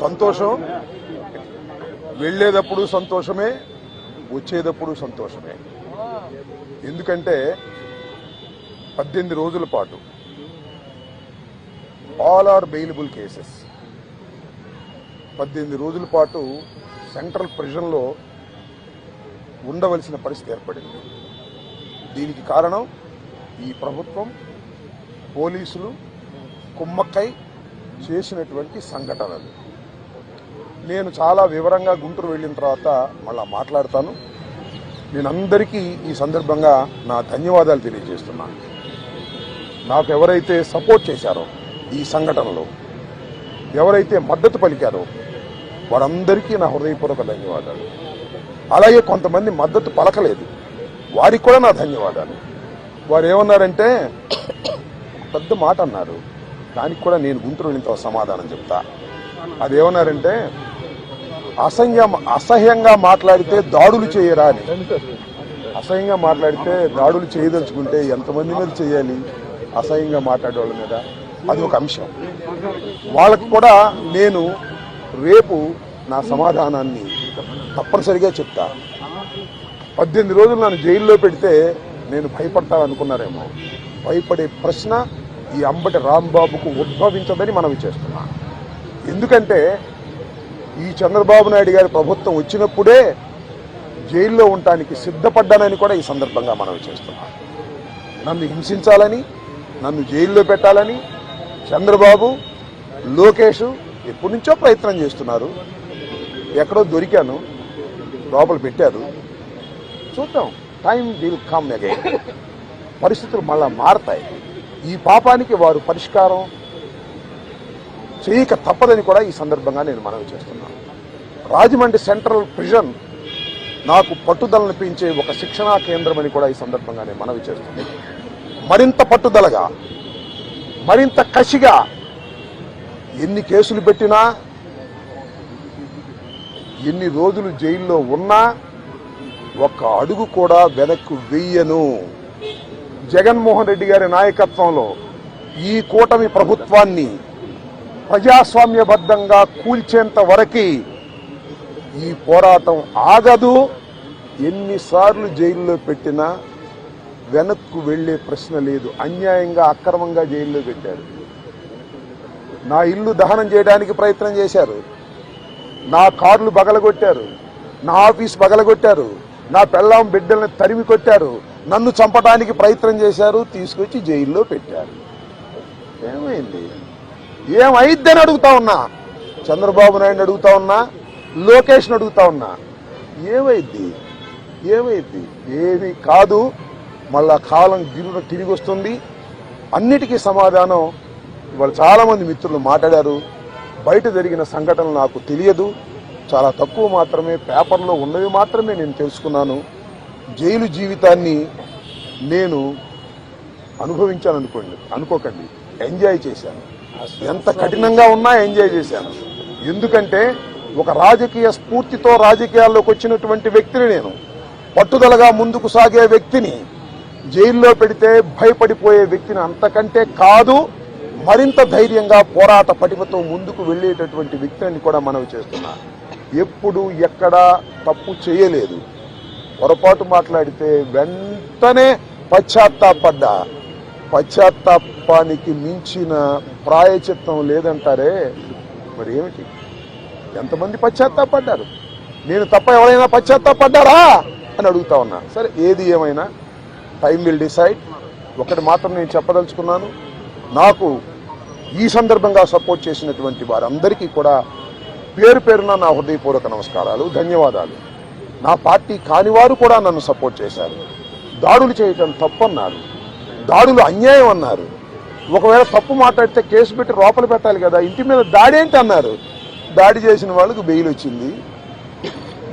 సంతోషం, వెళ్ళేటప్పుడు సంతోషమే, వచ్చేటప్పుడు సంతోషమే. ఎందుకంటే 18 రోజుల పాటు ఆల్ ఆర్ బెయిలబుల్ కేసెస్, 18 రోజుల పాటు సెంట్రల్ ప్రిజన్లో ఉండవలసిన పరిస్థితి ఏర్పడింది. దీనికి కారణం ఈ ప్రభుత్వం, పోలీసులు కుమ్మక్కై చేసినటువంటి సంఘటనలు. నేను చాలా వివరంగా గుంటూరు వెళ్ళిన తర్వాత మళ్ళా మాట్లాడతాను. నేను అందరికీ ఈ సందర్భంగా నా ధన్యవాదాలు తెలియజేస్తున్నాను. నాకు ఎవరైతే సపోర్ట్ చేశారో ఈ సంఘటనలో, ఎవరైతే మద్దతు పలికారో వారందరికీ నా హృదయపూర్వక ధన్యవాదాలు. అలాగే కొంతమంది మద్దతు పలకలేదు, వారికి కూడా నా ధన్యవాదాలు. వారు ఏమన్నారంటే పెద్ద మాట అన్నారు, దానికి కూడా నేను గుంటూరు వెళ్ళిన సమాధానం చెప్తా. అదేమన్నారంటే అసహ్యంగా మాట్లాడితే దాడులు చేయరా అని. అసహ్యంగా మాట్లాడితే దాడులు చేయదలుచుకుంటే ఎంతమంది మీద చేయాలి? అసహ్యంగా మాట్లాడే వాళ్ళ మీద. అది ఒక అంశం. వాళ్ళకు కూడా నేను రేపు నా సమాధానాన్ని తప్పనిసరిగా చెప్తా. 18 రోజులు నన్ను జైల్లో పెడితే నేను భయపడతాననుకున్నారేమో. భయపడే ప్రశ్న ఈ అంబటి రాంబాబుకు ఉద్భవించదని మనవి చేస్తున్నా. ఎందుకంటే ఈ చంద్రబాబు నాయుడు గారి ప్రభుత్వం వచ్చినప్పుడే జైల్లో ఉండటానికి సిద్ధపడ్డానని కూడా ఈ సందర్భంగా మనవి చేస్తున్నా. నన్ను హింసించాలని, నన్ను జైల్లో పెట్టాలని చంద్రబాబు, లోకేష్ ఎప్పటి నుంచో ప్రయత్నం చేస్తున్నారు. ఎక్కడో దొరికాను, లోపల పెట్టారు. చూద్దాం, టైం విల్ కమ్ అగైన్. పరిస్థితులు మళ్ళా మారతాయి. ఈ పాపానికి వారు పరిష్కారం చేయక తప్పదని కూడా ఈ సందర్భంగా నేను మనవి చేస్తున్నాను. రాజమండ్రి సెంట్రల్ ప్రిజన్ నాకు పట్టుదలను పెంచే ఒక శిక్షణా కేంద్రం అని కూడా ఈ సందర్భంగా నేను మనవి చేస్తున్నాను. మరింత పట్టుదలగా, మరింత కసిగా ఎన్ని కేసులు పెట్టినా, ఎన్ని రోజులు జైల్లో ఉన్నా ఒక్క అడుగు కూడా వెనక్కు వెయ్యను. జగన్మోహన్ రెడ్డి గారి నాయకత్వంలో ఈ కూటమి ప్రభుత్వాన్ని ప్రజాస్వామ్యబద్ధంగా కూల్చేంత వరకు ఈ పోరాటం ఆగదు. ఎన్నిసార్లు జైల్లో పెట్టినా వెనక్కు వెళ్లే ప్రశ్న లేదు. అన్యాయంగా, అక్రమంగా జైల్లో పెట్టారు. నా ఇల్లు దహనం చేయడానికి ప్రయత్నం చేశారు, నా కార్లు బగలగొట్టారు, నా ఆఫీస్ బగలగొట్టారు, నా పెళ్ళాం బిడ్డల్ని తరిమి కొట్టారు, నన్ను చంపడానికి ప్రయత్నం చేశారు, తీసుకొచ్చి జైల్లో పెట్టారు. ఏమైంది? ఏమైద్దని అడుగుతా ఉన్నా. చంద్రబాబు నాయుడు అడుగుతా ఉన్నా, లోకేష్ని అడుగుతా ఉన్నా. ఏమైద్ది? ఏమీ కాదు. మళ్ళా కాలం గిరున తిరిగి వస్తుంది. అన్నిటికీ సమాధానం ఇవాళ చాలామంది మిత్రులు మాట్లాడారు. బయట జరిగిన సంఘటనలు నాకు తెలియదు, చాలా తక్కువ మాత్రమే, పేపర్లో ఉన్నవి మాత్రమే నేను తెలుసుకున్నాను. జైలు జీవితాన్ని నేను అనుకోకండి, ఎంజాయ్ చేశాను. ఎంత కఠినంగా ఉన్నా ఎంజాయ్ చేశాను. ఎందుకంటే ఒక రాజకీయ స్ఫూర్తితో రాజకీయాల్లోకి వచ్చినటువంటి వ్యక్తిని నేను, పట్టుదలగా ముందుకు సాగే వ్యక్తిని జైల్లో పెడితే భయపడిపోయే వ్యక్తిని అంతకంటే కాదు, మరింత ధైర్యంగా పోరాట పటిమతో ముందుకు వెళ్ళేటటువంటి వ్యక్తిని కూడా మనవి చేస్తున్నా. ఎప్పుడు ఎక్కడా తప్పు చేయలేదు. పొరపాటు మాట్లాడితే వెంటనే పశ్చాత్తాపడ్డా. పశ్చాత్తాపానికి మించిన ప్రాయచిత్తం లేదంటారే, మరి ఏమిటి? ఎంతమంది పశ్చాత్తాపడ్డారు? నేను తప్ప ఎవరైనా పశ్చాత్తాపడ్డారా అని అడుగుతా ఉన్నా. సరే, ఏది ఏమైనా టైం విల్ డిసైడ్. ఒకటి మాత్రం నేను చెప్పదలుచుకున్నాను, నాకు ఈ సందర్భంగా సపోర్ట్ చేసినటువంటి వారందరికీ కూడా పేరు పేరున నా హృదయపూర్వక నమస్కారాలు, ధన్యవాదాలు. నా పార్టీ కానివారు కూడా నన్ను సపోర్ట్ చేశారు. దాడులు చేయటం తప్పన్నారు, దాడులు అన్యాయం అన్నారు. ఒకవేళ తప్పు మాట్లాడితే కేసు పెట్టి లోపల పెట్టాలి కదా, ఇంటి మీద దాడి ఏంటి అన్నారు. దాడి చేసిన వాళ్ళకు బెయిల్ వచ్చింది.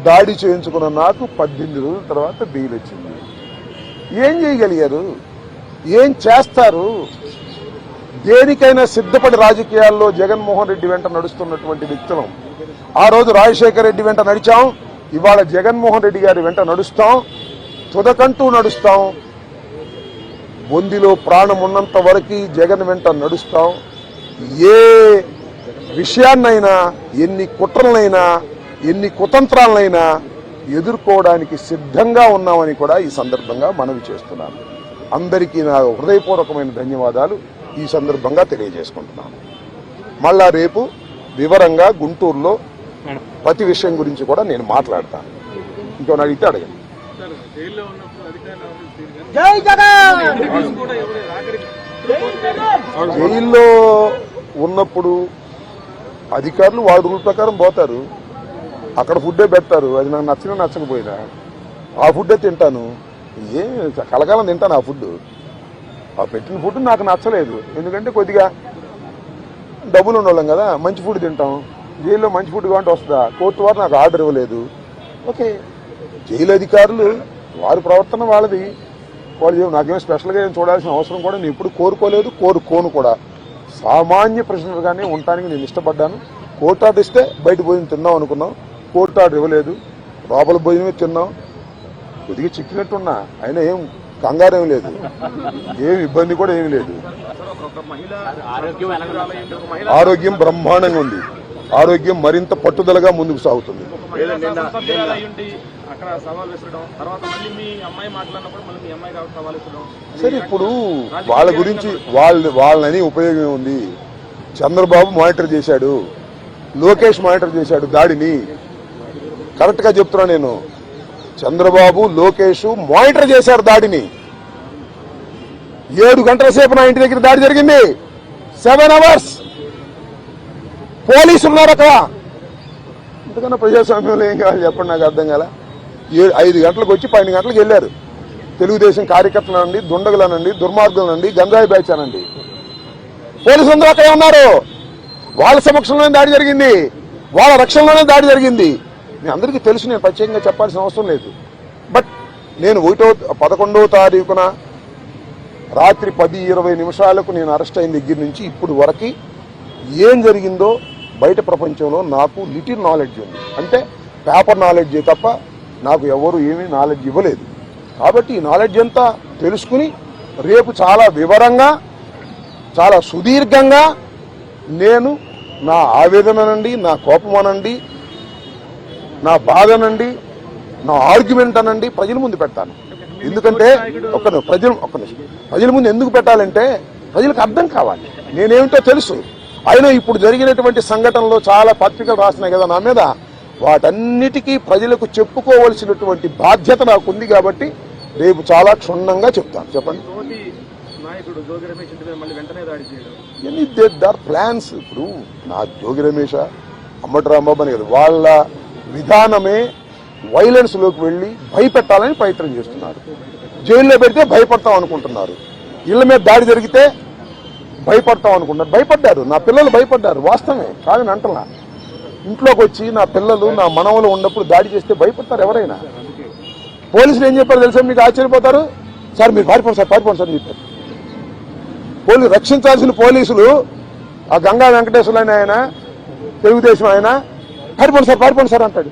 దాడి చేయించుకున్న నాకు 18 రోజుల తర్వాత బెయిల్ వచ్చింది. ఏం చేయగలిగారు? ఏం చేస్తారు? దేనికైనా సిద్ధపడి రాజకీయాల్లో జగన్మోహన్ రెడ్డి వెంట నడుస్తున్నటువంటి వ్యక్తులం. ఆ రోజు రాజశేఖర రెడ్డి వెంట నడిచాం, ఇవాళ జగన్మోహన్ రెడ్డి గారి వెంట నడుస్తాం, తుదకంటూ నడుస్తాం. బొందిలో ప్రాణం ఉన్నంత వరకు జగన్ వెంట నడుస్తాం. ఏ విషయాన్నైనా, ఎన్ని కుట్రలనైనా, ఎన్ని కుతంత్రాలనైనా ఎదుర్కోవడానికి సిద్ధంగా ఉన్నామని కూడా ఈ సందర్భంగా మనవి చేస్తున్నాను. అందరికీ నా హృదయపూర్వకమైన ధన్యవాదాలు ఈ సందర్భంగా తెలియజేసుకుంటున్నాను. మళ్ళా రేపు వివరంగా గుంటూరులో ప్రతి విషయం గురించి కూడా నేను మాట్లాడతాను. ఇంకేమైనా అడిగితే అడగండి. జైల్లో ఉన్నప్పుడు అధికారులు వాళ్ళ రూల్ ప్రకారం పోతారు, అక్కడ ఫుడ్డే పెడతారు. అది నాకు నచ్చినా నచ్చకపోయినా ఆ ఫుడ్డే తింటాను. కలకాలం తింటాను ఆ ఫుడ్. ఆ పెట్టిన ఫుడ్ నాకు నచ్చలేదు, ఎందుకంటే కొద్దిగా డబ్బులు ఉండవాళ్ళం కదా, మంచి ఫుడ్ తింటాం. జైల్లో మంచి ఫుడ్ కావాలంటే వస్తుందా? కోర్టు వారు నాకు ఆర్డర్ ఇవ్వలేదు. ఓకే, జైలు అధికారులు వారి ప్రవర్తన వాళ్ళది, వాళ్ళు నాకేమో స్పెషల్గా ఏం చూడాల్సిన అవసరం కూడా నేను ఎప్పుడు కోరుకోలేదు, కోరుకోను కూడా. సామాన్య ప్రశ్నలుగానే ఉండటానికి నేను ఇష్టపడ్డాను. కోర్టు ఆర్డర్ ఇస్తే బయట భోజనం తిన్నాం అనుకున్నాం, కోర్టు ఆర్డర్ ఇవ్వలేదు, లోపల భోజనమే తిన్నాం. కొద్దిగా చిక్కినట్టున్నా, అయినా ఏం కంగారు ఏం లేదు, ఏం ఇబ్బంది కూడా ఏమి లేదు. ఆరోగ్యం బ్రహ్మాండంగా ఉంది, ఆరోగ్యం మరింత పట్టుదలగా ముందుకు సాగుతుంది. సరే, ఇప్పుడు వాళ్ళ గురించి వాళ్ళని ఉపయోగం ఉంది. చంద్రబాబు మానిటర్ చేశాడు, లోకేష్ మానిటర్ చేశాడు దాడిని. కరెక్ట్ గా చెప్తున్నా నేను, చంద్రబాబు లోకేష్ మానిటర్ చేశారు దాడిని. 7 గంటల సేపు నా ఇంటి దగ్గర దాడి జరిగింది. 7 hours పోలీసులు ఉన్నారు అక్కడ. ఇంతకన్నా ప్రజాస్వామ్యంలో ఏం కావాలి చెప్పండి, నాకు అర్థం కాల. 5 గంటలకు వచ్చి 12 గంటలకు వెళ్ళారు. తెలుగుదేశం కార్యకర్తలనండి, దుండగులనండి, దుర్మార్గులనండి, గంజాయి బ్యాచ్ అనండి, పోలీసులు అందరూ అక్కడే ఉన్నారు. వాళ్ళ సమక్షంలోనే దాడి జరిగింది, వాళ్ళ రక్షణలోనే దాడి జరిగింది. మీ అందరికీ తెలుసు, నేను ప్రత్యేకంగా చెప్పాల్సిన అవసరం లేదు. బట్ నేను 11వ తారీఖున రాత్రి 10:20 నిమిషాలకు నేను అరెస్ట్ అయిన దగ్గర నుంచి ఇప్పుడు వరకు ఏం జరిగిందో బయట ప్రపంచంలో నాకు లిటిల్ నాలెడ్జ్ ఉంది. అంటే పేపర్ నాలెడ్జే తప్ప నాకు ఎవరు ఏమీ నాలెడ్జ్ ఇవ్వలేదు. కాబట్టి ఈ నాలెడ్జ్ అంతా తెలుసుకుని రేపు చాలా వివరంగా, చాలా సుదీర్ఘంగా నేను నా ఆవేదననండి, నా కోపం అనండి, నా బాధ అనండి, నా ఆర్గ్యుమెంట్ అనండి ప్రజల ముందు పెడతాను. ఎందుకంటే ప్రజల ముందు ఎందుకు పెట్టాలంటే ప్రజలకు అర్థం కావాలి, నేనేమిటో తెలుసు. అయినా ఇప్పుడు జరిగినటువంటి సంఘటనలో చాలా పత్రికలు రాసినాయి కదా నా మీద, వాటన్నిటికీ ప్రజలకు చెప్పుకోవలసినటువంటి బాధ్యత నాకు ఉంది. కాబట్టి రేపు చాలా క్షుణ్ణంగా చెప్తాను. చెప్పండి. ప్లాన్స్ ఇప్పుడు నా జోగి రమేష్, అమ్మటి రాంబాబు అని కదా, వాళ్ళ విధానమే వైలెన్స్ లోకి వెళ్ళి భయపెట్టాలని ప్రయత్నం చేస్తున్నారు. జైల్లో పెడితే భయపడతాం అనుకుంటున్నారు, ఇళ్ల మీద దాడి జరిగితే భయపడతాం అనుకుంటున్నారు. భయపడ్డారు, నా పిల్లలు భయపడ్డారు, వాస్తవమే కాదని అంటలా. ఇంట్లోకి వచ్చి నా పిల్లలు, నా మనవలు ఉన్నప్పుడు దాడి చేస్తే భయపడతారు ఎవరైనా. పోలీసులు ఏం చెప్పారు తెలుసా, మీకు ఆశ్చర్యపోతారు. సార్ మీరు పారిపోండి సార్, పారిపోండి సార్ అని చెప్పారు. రక్షించాల్సిన పోలీసులు, ఆ గంగా వెంకటేశ్వర ఆయన తెలుగుదేశం ఆయన, పారిపోండి సార్ అంటాడు.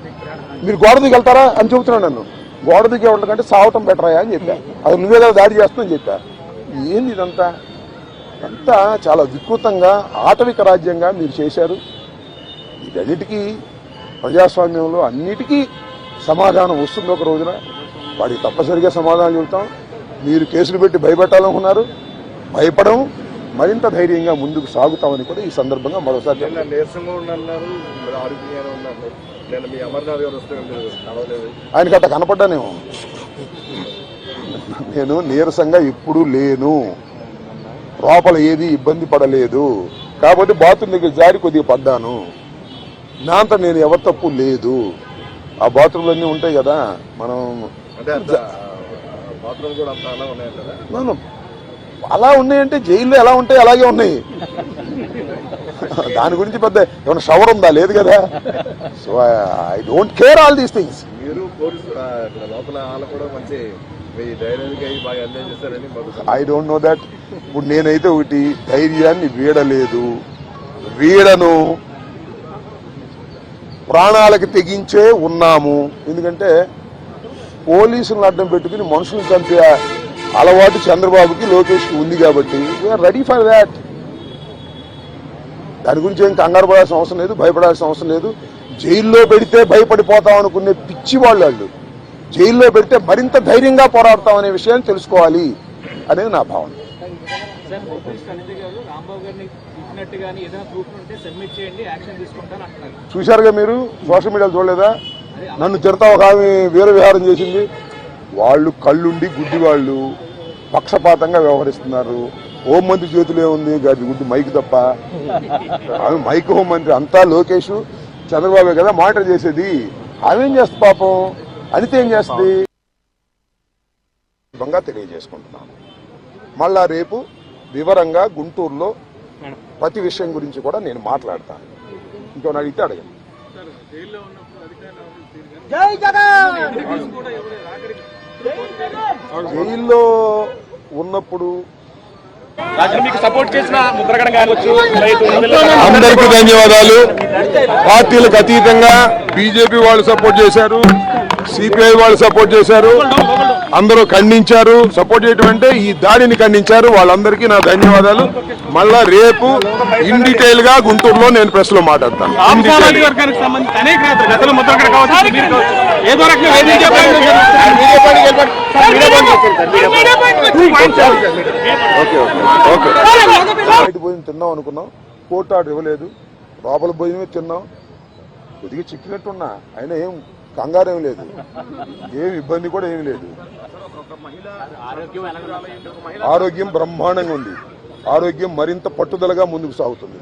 మీరు గోడ దిగి వెళ్తారా అని చెబుతున్నాడు నన్ను. గోడ దిగి వెళ్ళకంటే సావటం బెటరాయా అని చెప్పా. అది నువ్వే కదా దాడి చేస్తుందని చెప్పా. ఏంది ఇదంతా? అంతా చాలా వికృతంగా, ఆటవిక రాజ్యంగా మీరు చేశారు. వీటన్నిటికీ ప్రజాస్వామ్యంలో అన్నిటికీ సమాధానం వస్తుంది ఒక రోజున. వాడికి తప్పనిసరిగా సమాధానం చెబుతాం. మీరు కేసులు పెట్టి భయపెట్టాలనుకున్నారు, భయపడం, మరింత ధైర్యంగా ముందుకు సాగుతామని కూడా ఈ సందర్భంగా మరోసారి ఆయనకి అట్లా కనపడ్డానేమో. నేను నీరసంగా ఎప్పుడూ లేను, లోపల ఏది ఇబ్బంది పడలేదు. కాబట్టి బాత్రూమ్ దగ్గర జారి కొద్దిగా పడ్డాను, దాంతో నేను ఎవరి తప్పు లేదు. ఆ బాత్రూమ్లు అన్నీ ఉంటాయి కదా, మనం అలా ఉన్నాయంటే జైల్లో ఎలా ఉంటాయి అలాగే ఉన్నాయి. దాని గురించి పెద్ద ఏమైనా షవర్ ఉందా? లేదు కదా. So I don't care all these things. I don't know that. ఇప్పుడు నేనైతే ఒకటి, ధైర్యాన్ని వీడలేదు, వీడను, ప్రాణాలకు తెగించే ఉన్నాము. ఎందుకంటే పోలీసులను అడ్డం పెట్టుకుని మనుషులను చంపే అలవాటు చంద్రబాబుకి, లోకేష్కి ఉంది. కాబట్టి వీఆర్ రెడీ ఫర్ దాట్. దాని గురించి ఏం కంగారు పడాల్సిన అవసరం లేదు, భయపడాల్సిన అవసరం లేదు. జైల్లో పెడితే భయపడిపోతాం అనుకునే పిచ్చి వాళ్ళు జైల్లో పెడితే మరింత ధైర్యంగా పోరాడతాం అనే విషయాన్ని తెలుసుకోవాలి అనేది నా భావన. చూశారుగా మీరు, సోషల్ మీడియాలో చూడలేదా? నన్ను తిడతా ఒక ఆమె వీర విహారం చేసింది. వాళ్ళు కళ్ళుండి గుడ్డి వాళ్ళు పక్షపాతంగా వ్యవహరిస్తున్నారు. హోంమంత్రి చేతిలో ఉంది గారి గుడ్డి మైక్ తప్ప. ఆమె మైక్ హోంమంత్రి అంతా లోకేష్ చంద్రబాబు కదా మానిటర్ చేసేది. ఆమె ఏం చేస్తుంది పాపం, అనిత ఏం చేస్తుంది? తెలియజేసుకుంటున్నాను. మళ్ళా రేపు వివరంగా గుంటూరులో ప్రతి విషయం గురించి కూడా నేను మాట్లాడతాను. ఇంకో అడిగితే అడగండి. జైల్లో ఉన్నప్పుడు అందరికీ ధన్యవాదాలు. పార్టీలకు అతీతంగా బీజేపీ వాళ్ళు సపోర్ట్ చేశారు, సిపిఐ వాళ్ళు సపోర్ట్ చేశారు, అందరూ ఖండించారు. సపోర్ట్ చేయటం అంటే ఈ దాడిని ఖండించారు. వాళ్ళందరికీ నా ధన్యవాదాలు. మళ్ళా రేపు ఇన్ డీటెయిల్ గా గుంటూరులో నేను ప్రెస్ లో మాట్లాడతాను. బయట భోజనం తిన్నాం అనుకున్నాం, కోర్టు ఆర్డర్ ఇవ్వలేదు. లోపల భోజనమే తిన్నాం. కొద్దిగా చిక్కినట్టున్నా, అయినా ఏం కంగారేం లేదు, ఏం ఇబ్బంది కూడా ఏమి లేదు. ఆరోగ్యం బ్రహ్మాండంగా ఉంది. ఆరోగ్యం మరింత పట్టుదలగా ముందుకు సాగుతుంది.